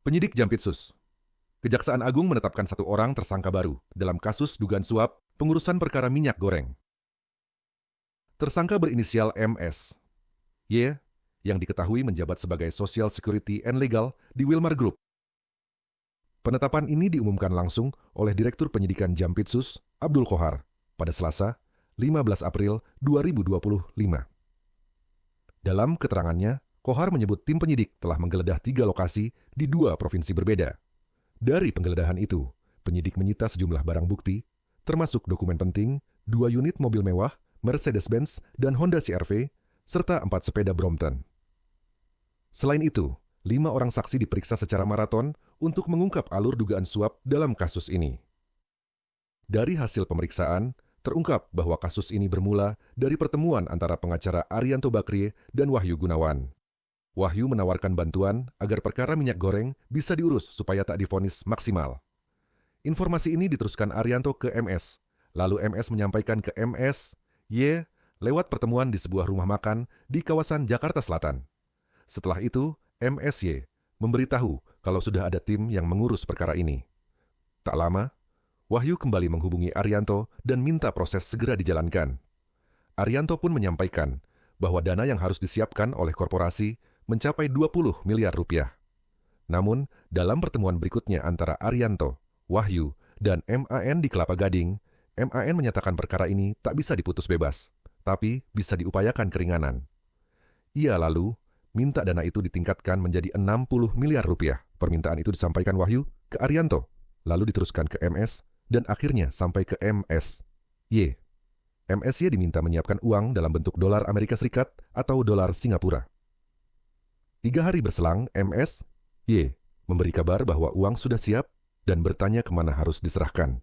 Penyidik Jampitsus. Kejaksaan Agung menetapkan 1 orang tersangka baru dalam kasus dugaan suap pengurusan perkara minyak goreng. Tersangka berinisial MS. Y, yang diketahui menjabat sebagai Social Security and Legal di Wilmar Group. Penetapan ini diumumkan langsung oleh Direktur Penyidikan Jampitsus, Abdul Qohar, pada Selasa, 15 April 2025. Dalam keterangannya, Qohar menyebut tim penyidik telah menggeledah 3 lokasi di 2 provinsi berbeda. Dari penggeledahan itu, penyidik menyita sejumlah barang bukti, termasuk dokumen penting, 2 unit mobil mewah, Mercedes-Benz dan Honda CR-V, serta 4 sepeda Brompton. Selain itu, 5 orang saksi diperiksa secara maraton untuk mengungkap alur dugaan suap dalam kasus ini. Dari hasil pemeriksaan, terungkap bahwa kasus ini bermula dari pertemuan antara pengacara Arianto Bakrie dan Wahyu Gunawan. Wahyu menawarkan bantuan agar perkara minyak goreng bisa diurus supaya tak divonis maksimal. Informasi ini diteruskan Arianto ke MS, lalu MS menyampaikan ke MS, Y, lewat pertemuan di sebuah rumah makan di kawasan Jakarta Selatan. Setelah itu, MSY memberitahu kalau sudah ada tim yang mengurus perkara ini. Tak lama, Wahyu kembali menghubungi Arianto dan minta proses segera dijalankan. Arianto pun menyampaikan bahwa dana yang harus disiapkan oleh korporasi mencapai 20 miliar rupiah. Namun, dalam pertemuan berikutnya antara Arianto, Wahyu, dan MAN di Kelapa Gading, MAN menyatakan perkara ini tak bisa diputus bebas, tapi bisa diupayakan keringanan. Ia lalu minta dana itu ditingkatkan menjadi 60 miliar rupiah. Permintaan itu disampaikan Wahyu ke Arianto, lalu diteruskan ke MS, dan akhirnya sampai ke MSY. MSY diminta menyiapkan uang dalam bentuk dolar Amerika Serikat atau dolar Singapura. 3 hari berselang, MSY memberi kabar bahwa uang sudah siap dan bertanya kemana harus diserahkan.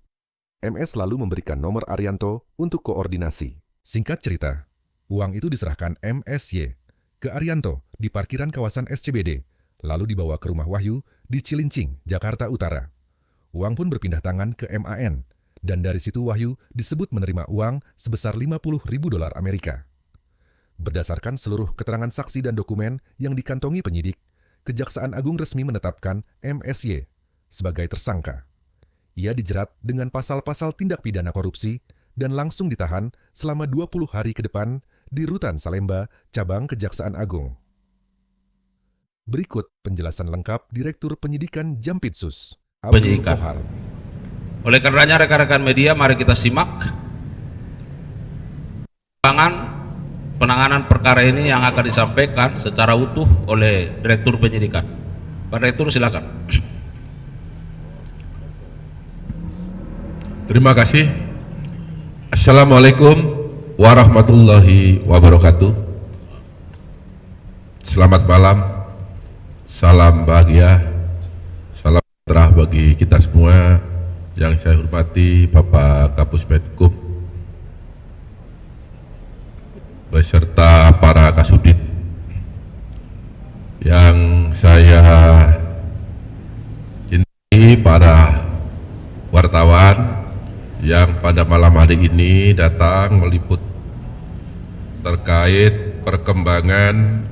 MS lalu memberikan nomor Arianto untuk koordinasi. Singkat cerita, uang itu diserahkan MSY ke Arianto di parkiran kawasan SCBD, lalu dibawa ke rumah Wahyu di Cilincing, Jakarta Utara. Uang pun berpindah tangan ke MAN, dan dari situ Wahyu disebut menerima uang sebesar 50.000 dolar Amerika. Berdasarkan seluruh keterangan saksi dan dokumen yang dikantongi penyidik, Kejaksaan Agung resmi menetapkan MSY sebagai tersangka. Ia dijerat dengan pasal-pasal tindak pidana korupsi dan langsung ditahan selama 20 hari ke depan di Rutan Salemba, Cabang Kejaksaan Agung. Berikut penjelasan lengkap Direktur Penyidikan Jampitsus, Abdul Qohar. Oleh karenanya rekan-rekan media, mari kita simak penanganan perkara ini yang akan disampaikan secara utuh oleh Direktur Penyidikan. Pak Direktur, silakan. Terima kasih. Assalamualaikum warahmatullahi wabarakatuh. Selamat malam, salam bahagia, salam sejahtera bagi kita semua. Yang saya hormati Bapak Kapus Penkum beserta para kasudit, yang saya cintai para wartawan yang pada malam hari ini datang meliput terkait perkembangan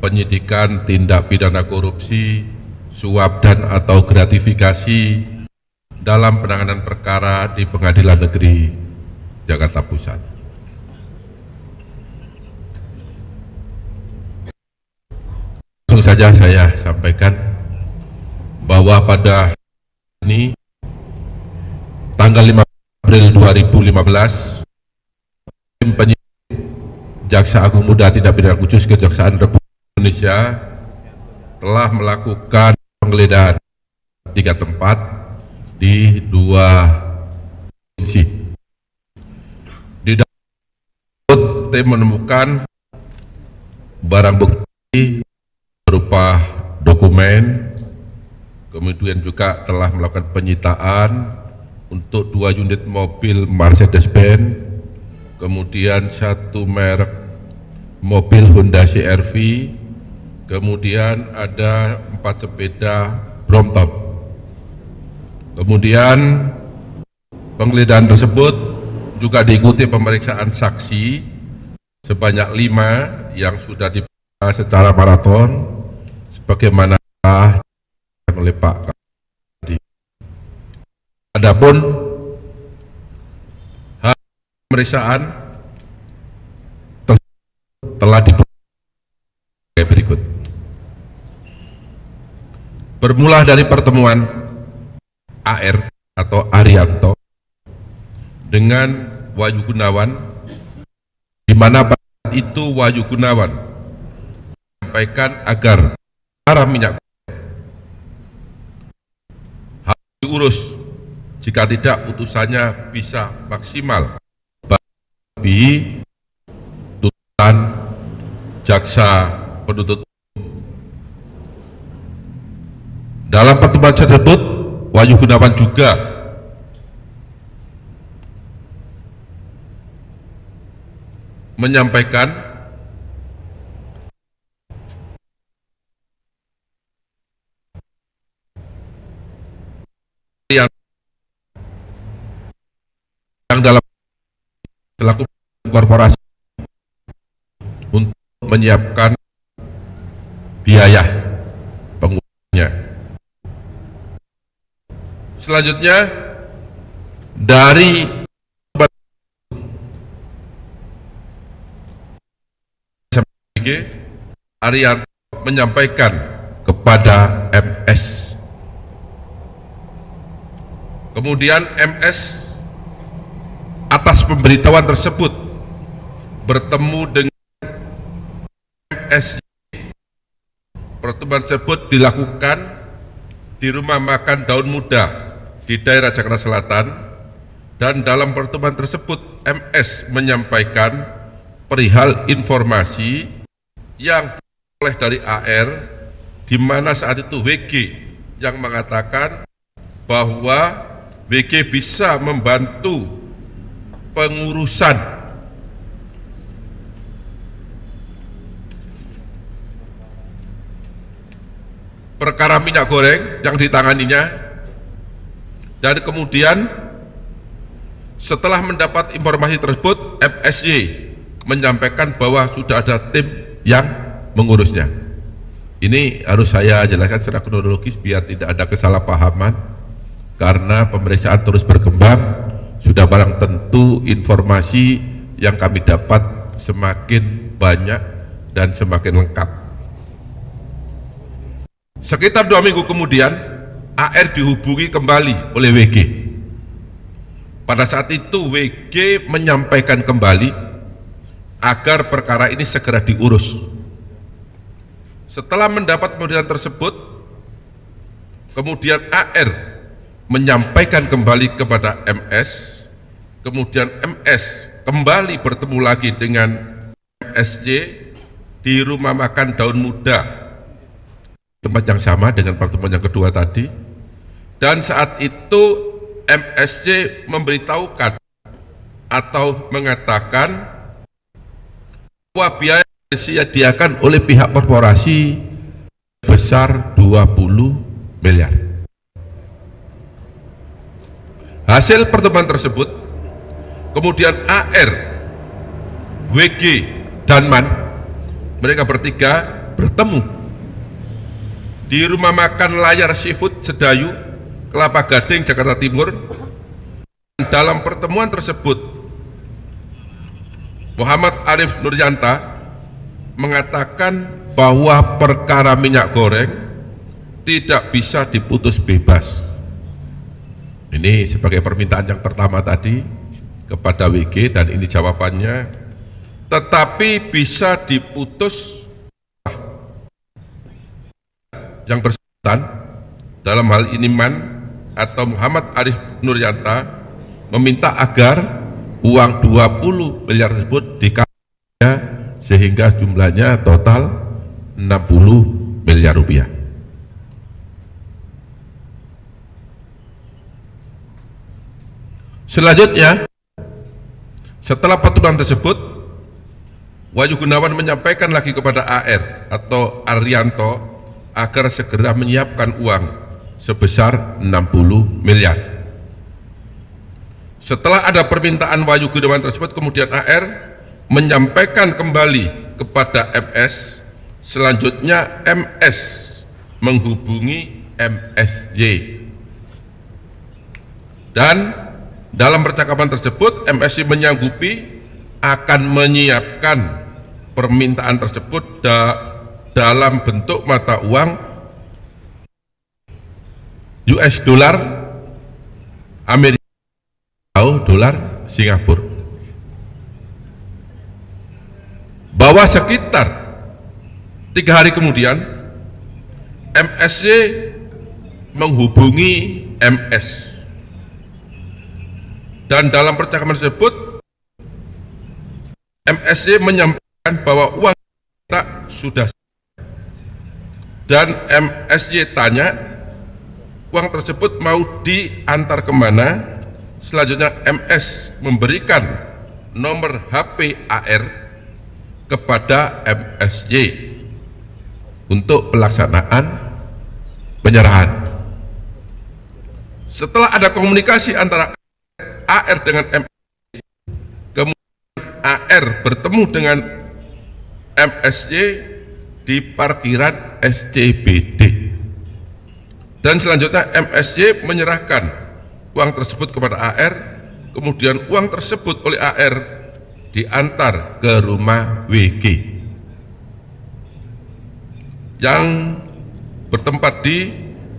penyidikan tindak pidana korupsi, suap dan atau gratifikasi dalam penanganan perkara di Pengadilan Negeri Jakarta Pusat. Langsung saja saya sampaikan bahwa pada ini tanggal 5 April 2015, tim penyidik Jaksa Agung Muda Tindak Pidana Khusus Kejaksaan Republik Indonesia telah melakukan penggeledahan 3 tempat di 2 provinsi. Di dalam tim menemukan barang bukti berupa dokumen, kemudian juga telah melakukan penyitaan untuk 2 unit mobil Mercedes-Benz, kemudian 1 merek mobil Honda CR-V, kemudian ada 4 sepeda Brompton. Kemudian penggeledahan tersebut juga diikuti pemeriksaan saksi sebanyak 5 yang sudah diperiksa secara maraton sebagaimana oleh Pak tadi. Adapun pemeriksaan telah diperoleh berikut. Bermula dari pertemuan AR atau Arianto dengan Wahyu Gunawan, di mana pada saat itu Wahyu Gunawan menyampaikan agar para minyak harus diurus, jika tidak putusannya bisa maksimal bagi tuntutan jaksa penuntut. Dalam pertemuan tersebut, Wahyu Gunawan juga menyampaikan yang dalam selaku korporasi untuk menyiapkan biaya pengurusnya. Selanjutnya dari Arianto menyampaikan kepada MS. Kemudian MS atas pemberitahuan tersebut bertemu dengan MS. Pertemuan tersebut dilakukan di rumah makan Daun Muda di daerah Jakarta Selatan, dan dalam pertemuan tersebut MS menyampaikan perihal informasi yang diperoleh dari AR, di mana saat itu WG yang mengatakan bahwa WG bisa membantu pengurusan perkara minyak goreng yang ditanganinya, dan kemudian setelah mendapat informasi tersebut MSY menyampaikan bahwa sudah ada tim yang mengurusnya. Ini harus saya jelaskan secara kronologis biar tidak ada kesalahpahaman, karena pemeriksaan terus berkembang. Sudah barang tentu informasi yang kami dapat semakin banyak dan semakin lengkap. Sekitar 2 minggu kemudian AR dihubungi kembali oleh WG. Pada saat itu WG menyampaikan kembali agar perkara ini segera diurus. Setelah mendapat pemberitahuan tersebut, kemudian AR menyampaikan kembali kepada MS, kemudian MS kembali bertemu lagi dengan MSJ di rumah makan Daun Muda, tempat yang sama dengan pertemuan yang kedua tadi, dan saat itu MSJ memberitahukan atau mengatakan bahwa biaya yang disediakan oleh pihak korporasi besar 20 miliar. Hasil pertemuan tersebut, kemudian AR, WG, dan MAN, mereka bertiga bertemu di rumah makan Layar Seafood Sedayu, Kelapa Gading, Jakarta Timur. Dalam pertemuan tersebut, Muhammad Arif Nuryanta mengatakan bahwa perkara minyak goreng tidak bisa diputus bebas. Ini sebagai permintaan yang pertama tadi kepada WG, dan ini jawabannya, tetapi bisa diputus yang bersangkutan, dalam hal ini MAN atau Muhammad Arif Nuryanta, meminta agar uang 20 miliar tersebut dikasihnya sehingga jumlahnya total 60 miliar rupiah. Selanjutnya, setelah pertemuan tersebut, Wahyu Gunawan menyampaikan lagi kepada AR atau Arianto agar segera menyiapkan uang sebesar 60 miliar. Setelah ada permintaan Wahyu Gunawan tersebut, kemudian AR menyampaikan kembali kepada MS. Selanjutnya MS menghubungi MSY. Dan dalam percakapan tersebut MSY menyanggupi akan menyiapkan permintaan tersebut dalam bentuk mata uang US dollar Amerika atau dolar Singapura. Bahwa sekitar 3 hari kemudian MSY menghubungi MS, dan dalam percakapan tersebut MSY menyampaikan bahwa uang kita sudah, dan MSY tanya uang tersebut mau diantar kemana. Selanjutnya MS memberikan nomor HP AR kepada MSY untuk pelaksanaan penyerahan. Setelah ada komunikasi antara AR dengan MSY, kemudian AR bertemu dengan MSY di parkiran SCBD, dan selanjutnya MSY menyerahkan uang tersebut kepada AR. Kemudian uang tersebut oleh AR diantar ke rumah WG yang bertempat di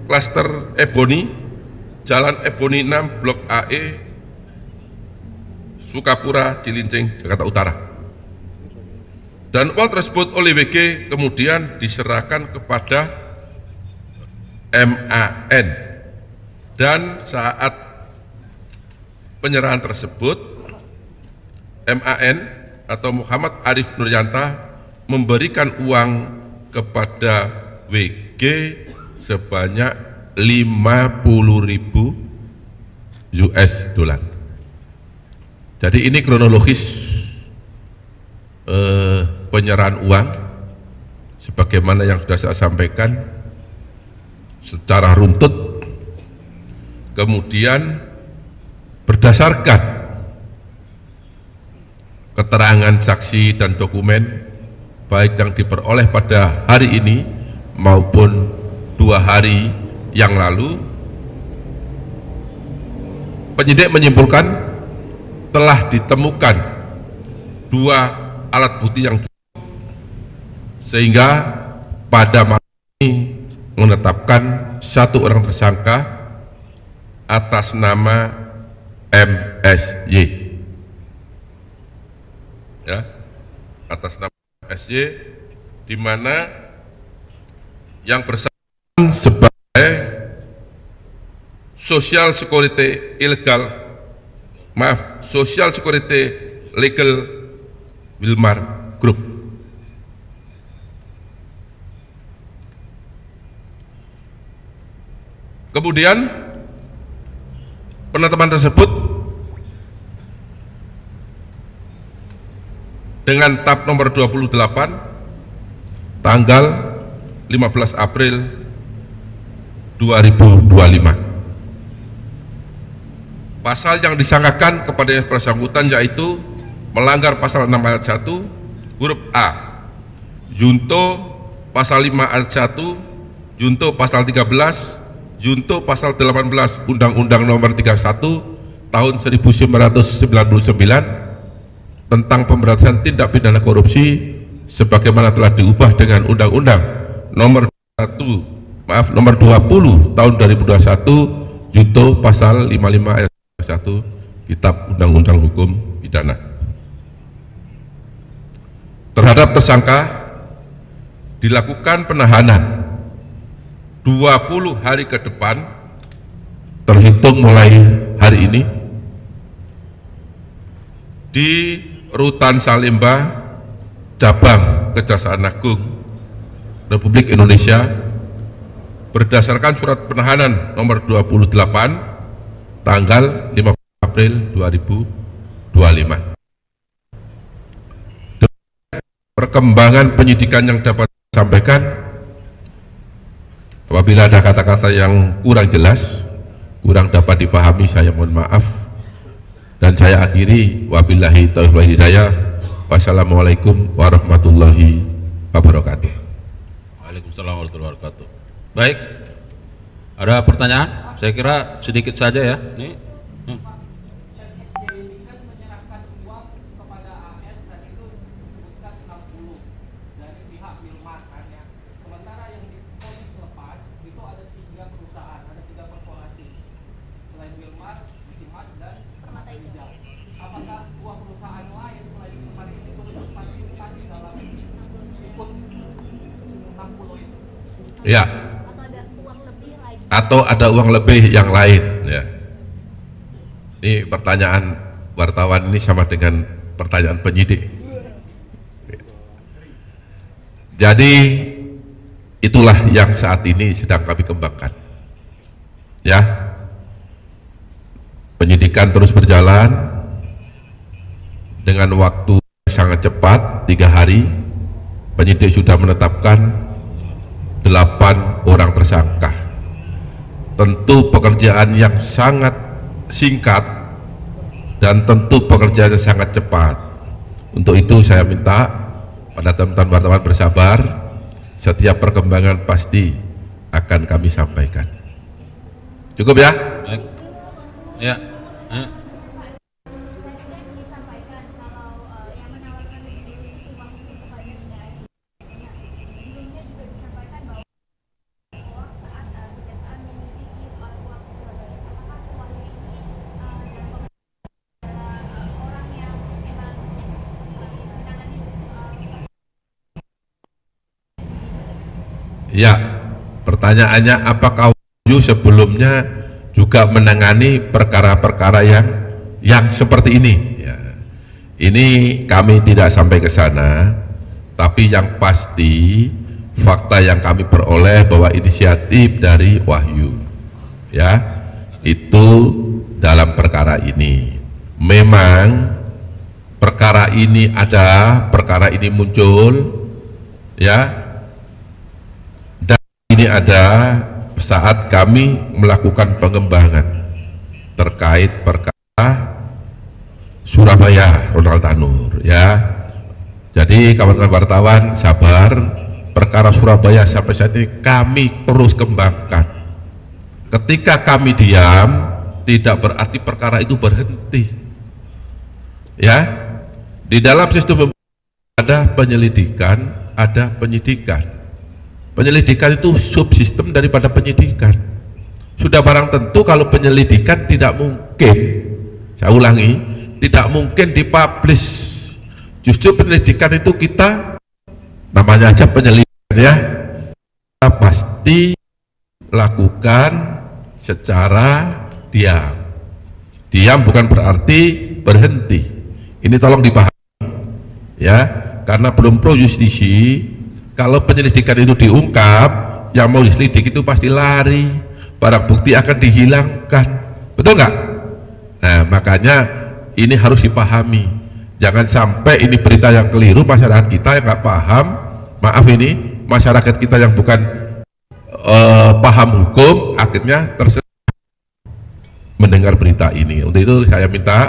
klaster Ebony, Jalan Ebony 6, Blok AE, Sukapura, Cilincing, Jakarta Utara. Dan uang tersebut oleh WG kemudian diserahkan kepada MAN, dan saat penyerahan tersebut MAN atau Muhammad Arif Nuryanta memberikan uang kepada WG sebanyak 50.000 US dollar. Jadi ini kronologis penyerahan uang sebagaimana yang sudah saya sampaikan secara runtut. Kemudian berdasarkan keterangan saksi dan dokumen baik yang diperoleh pada hari ini maupun 2 hari yang lalu, penyidik menyimpulkan telah ditemukan 2 alat bukti yang cukup sehingga pada malam ini menetapkan 1 orang tersangka atas nama MSY, ya, atas nama MSY, di mana yang bersangkutan sebagai Social Security Legal Wilmar Group. Kemudian penetapan tersebut dengan tab nomor 28 tanggal 15 April 2025. Pasal yang disangkakan kepada yang bersangkutan yaitu melanggar pasal 6 ayat 1 huruf A, junto pasal 5 ayat 1, junto pasal 13, junto pasal 18 Undang-Undang Nomor 31 Tahun 1999 tentang pemberantasan tindak pidana korupsi sebagaimana telah diubah dengan Undang-Undang Nomor 20 Tahun 2021 junto pasal 55 ayat 1 Kitab Undang-Undang Hukum Pidana. Terhadap tersangka dilakukan penahanan 20 hari ke depan terhitung mulai hari ini di Rutan Salemba, Cabang Kejaksaan Agung Republik Indonesia berdasarkan surat penahanan nomor 28 tanggal 5 April 2025. Perkembangan penyidikan yang dapat disampaikan, apabila ada kata-kata yang kurang jelas, kurang dapat dipahami, saya mohon maaf. Dan saya akhiri, wabillahi taufiq wal hidayah. Wassalamualaikum warahmatullahi wabarakatuh. Waalaikumsalam warahmatullahi wabarakatuh. Baik, Ada pertanyaan? Saya kira sedikit saja ya. Nih. FSJ ini kan menyerahkan uang kepada AN dan itu disebutkan 60 dari pihak Wilmar kan ya. Sementara yang diponis lepas itu ada 3 perusahaan, ada 3 korporasi. Selain Wilmar, Musimas dan Permata Hijau. Apakah dua perusahaan lain selain Wilmar ini turut berpartisipasi dalam ikut 60 itu? Ya. Atau ada uang lebih lagi? Atau ada uang lebih yang lain ya. Ini pertanyaan wartawan ini sama dengan pertanyaan penyidik. Jadi itulah yang saat ini sedang kami kembangkan ya. Penyidikan terus berjalan dengan waktu sangat cepat, 3 hari penyidik sudah menetapkan 8 orang tersangka. Tentu pekerjaan yang sangat singkat dan tentu pekerjaan yang sangat cepat. Untuk itu saya minta pada teman-teman wartawan bersabar, setiap perkembangan pasti akan kami sampaikan. Cukup ya? Baik. Ya. Disampaikan kalau yang menawarkan si uang itu kepada SDAI. Sebelumnya juga disampaikan bahwa saat kejaksaan menyelidiki soal suap di Surabaya, apakah si Wahyu ini dalam orang yang memang menangani soal Ya. Pertanyaannya, apakah Wahyu sebelumnya juga menangani perkara-perkara yang seperti ini ya. Ini kami tidak sampai ke sana, tapi yang pasti fakta yang kami peroleh bahwa inisiatif dari Wahyu ya itu dalam perkara ini. Memang perkara ini muncul ya, dan ini ada saat kami melakukan pengembangan terkait perkara Surabaya Ronald Tanur ya. Jadi kawan-kawan wartawan sabar, perkara Surabaya sampai saat ini kami terus kembangkan. Ketika kami diam tidak berarti perkara itu berhenti ya. Di dalam sistem ada penyelidikan, ada penyidikan. Penyelidikan itu subsistem daripada penyidikan. Sudah barang tentu kalau penyelidikan tidak mungkin, saya ulangi, tidak mungkin dipublish. Justru penyelidikan itu kita, namanya aja penyelidikan ya, kita pasti lakukan secara diam. Diam bukan berarti berhenti. Ini tolong dipahami ya, karena belum pro justisi. Kalau penyelidikan itu diungkap, yang mau diselidik itu pasti lari, barang bukti akan dihilangkan, betul nggak? Nah makanya ini harus dipahami, jangan sampai ini berita yang keliru, masyarakat kita yang nggak paham, maaf ini masyarakat kita yang bukan paham hukum, akhirnya tersesat mendengar berita ini. Untuk itu saya minta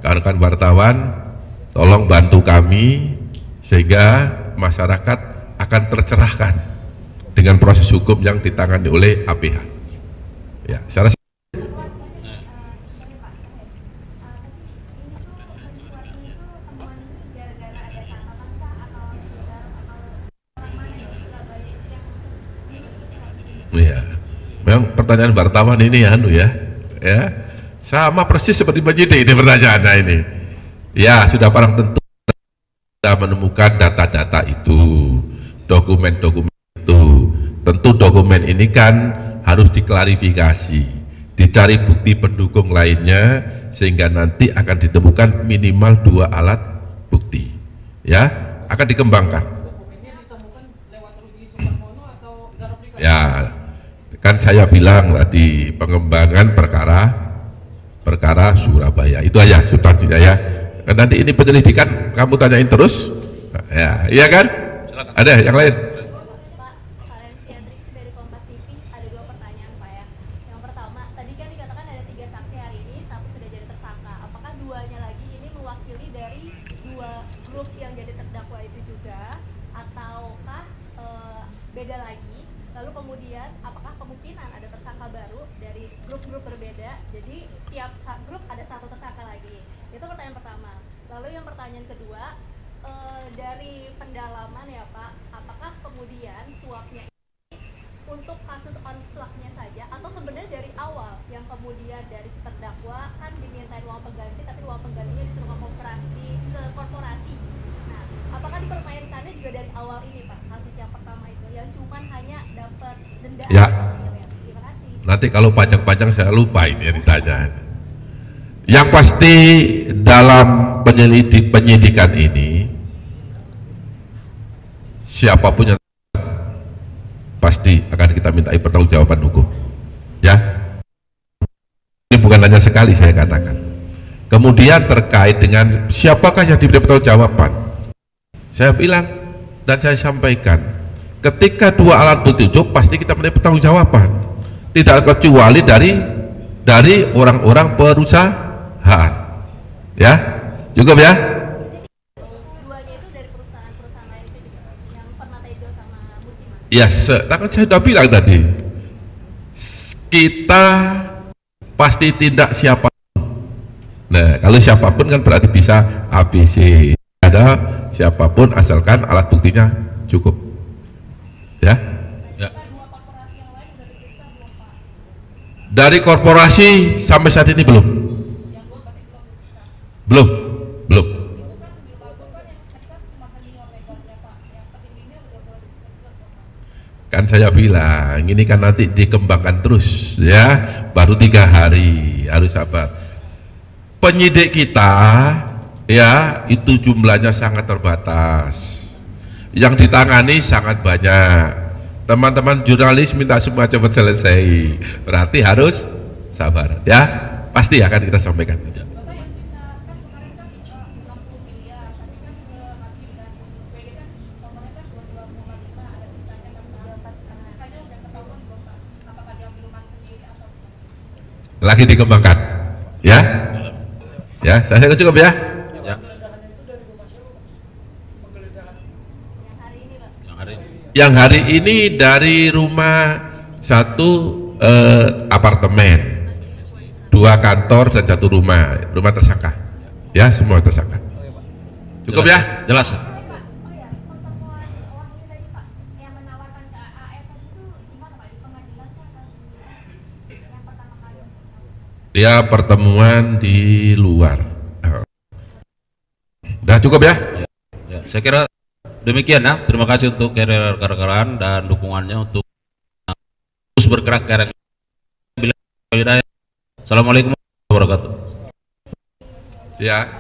rekan-rekan wartawan tolong bantu kami sehingga masyarakat akan tercerahkan dengan proses hukum yang ditangani oleh APH ya. Secara ya, memang pertanyaan wartawan ini ya sama persis seperti penyidik ini pertanyaannya ini ya. Sudah barang tentu sudah menemukan data-data itu, dokumen-dokumen itu. Tentu dokumen ini kan harus diklarifikasi, dicari bukti pendukung lainnya sehingga nanti akan ditemukan minimal 2 alat bukti ya, akan dikembangkan. Dokumennya ditemukan lewat Rudi Sumarmono atau Zarofrika? Ya kan saya bilang tadi, pengembangan perkara Surabaya itu aja substansinya ya. Nanti ini penyelidikan kamu tanyain terus ya, iya kan? Silakan. Ada yang lain? Pak Valencia Trix dari Kompas TV, ada 2 pertanyaan Pak ya. Yang pertama, tadi kan dikatakan ada 3 saksi hari ini, 1 sudah jadi tersangka. Apakah 2-nya lagi ini mewakili dari 2 grup yang jadi terdakwa itu juga, ataukah beda lagi? Lalu kemudian apakah kemungkinan ada tersangka baru grup-grup berbeda, jadi tiap grup ada satu tersangka lagi. Itu pertanyaan pertama. Lalu yang pertanyaan kedua, dari pendalaman ya Pak, apakah kemudian suapnya untuk kasus onslaught-nya saja atau sebenarnya dari awal yang kemudian dari si terdakwa kan dimintain uang pengganti tapi uang penggantinya disuruh ke korporasi. Nah, apakah dipermainkannya juga dari awal ini Pak, kasus yang pertama itu yang cuman hanya dapat denda Ya. 1 miliar? Terima kasih. Nanti kalau panjang-panjang saya lupa ini yang ditanya. Yang pasti dalam penyidikan ini siapapun yang pasti akan kita mintai pertanggungjawaban hukum. Ya. Ini bukan hanya sekali saya katakan. Kemudian terkait dengan siapakah yang diberi pertanggungjawaban, saya bilang dan saya sampaikan, ketika dua alat bukti cukup pasti kita minta pertanggungjawaban, tidak kecuali dari orang-orang perusahaan. Ya, cukup ya. Duanya itu dari perusahaan-perusahaan lain itu juga yang pernah tegel sama Musimas. Ya, kan saya sudah bilang tadi, kita pasti tindak siapa. Nah, kalau siapapun kan berarti bisa ABC. Ada siapapun asalkan alat buktinya cukup. Ya. Ya. Dari korporasi sampai saat ini belum. Belum. Kan saya bilang ini kan nanti dikembangkan terus ya, baru 3 hari, harus sabar. Penyidik kita ya itu jumlahnya sangat terbatas, yang ditangani sangat banyak. Teman-teman jurnalis minta semua cepat selesai, berarti harus sabar ya, pasti akan kita sampaikan. Lagi dikembangkan ya, ya saya cukup ya. Ya. Yang hari ini dari rumah satu apartemen, 2 kantor dan 1 rumah tersangka ya, semua tersangka. Cukup Jelas, ya. Jelas. Oh ya, pertemuan uang ini tadi Pak, yang menawarkan ke AF itu gimana Pak? Di pengadilan kah atau yang pertama kali? Dia pertemuan di luar. Udah cukup ya. Ya, saya kira demikian ya. Terima kasih untuk rekan-rekan dan dukungannya untuk terus bergerak ke Assalamualaikum warahmatullahi wabarakatuh. Ya.